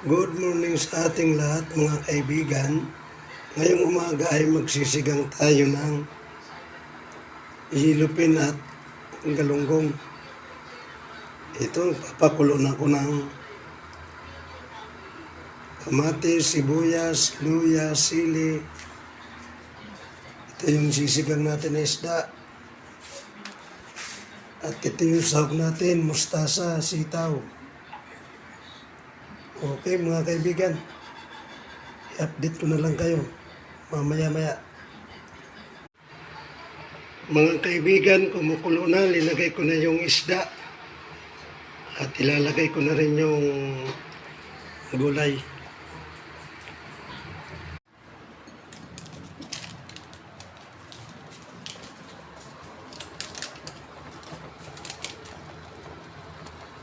Good morning sa ating lahat mga kaibigan. Ngayong umaga ay magsisigang tayo ng yellowfin at galunggong. Ito, papakulo na ko ng kamatis, sibuyas, luya, sili. Ito yung sisigang natin na isda. At ito yung sahog natin, mustasa, sitaw. Okay mga kaibigan, i-update ko na lang kayo mamaya-maya. Mga kaibigan, kumukulo na, linagay ko na yung isda at ilalagay ko na rin yung gulay.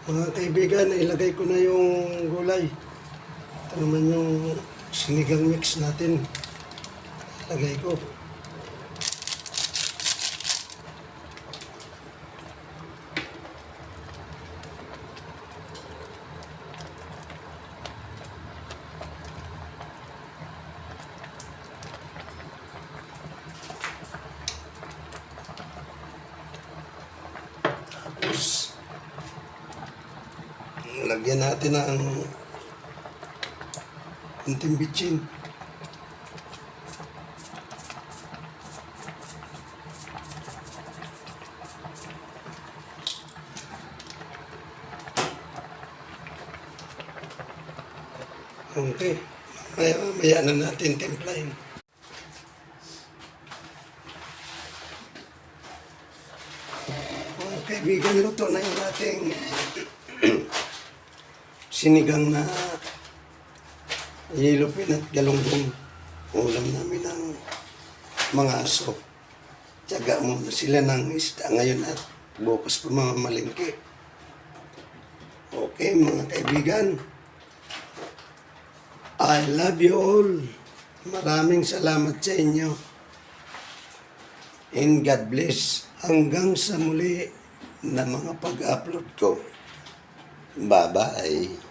Mga kaibigan, ilagay ko na yung gulay. Ito naman yung sinigang mix natin. Ilagay ko. Tapos, lagyan natin ng kunting bitchin. Okay. Maya na natin templahin. Okay, kaibigan, luto na yung ating sinigang na yellowfin at galunggong. Ulam namin ng mga aso. Tiyaga muna sila ng isda ngayon at bukas pa mamamalingki. Okay mga kaibigan, I love you all. Maraming salamat sa inyo. And God bless. Hanggang sa muli na mga pag-upload ko. Bye-bye.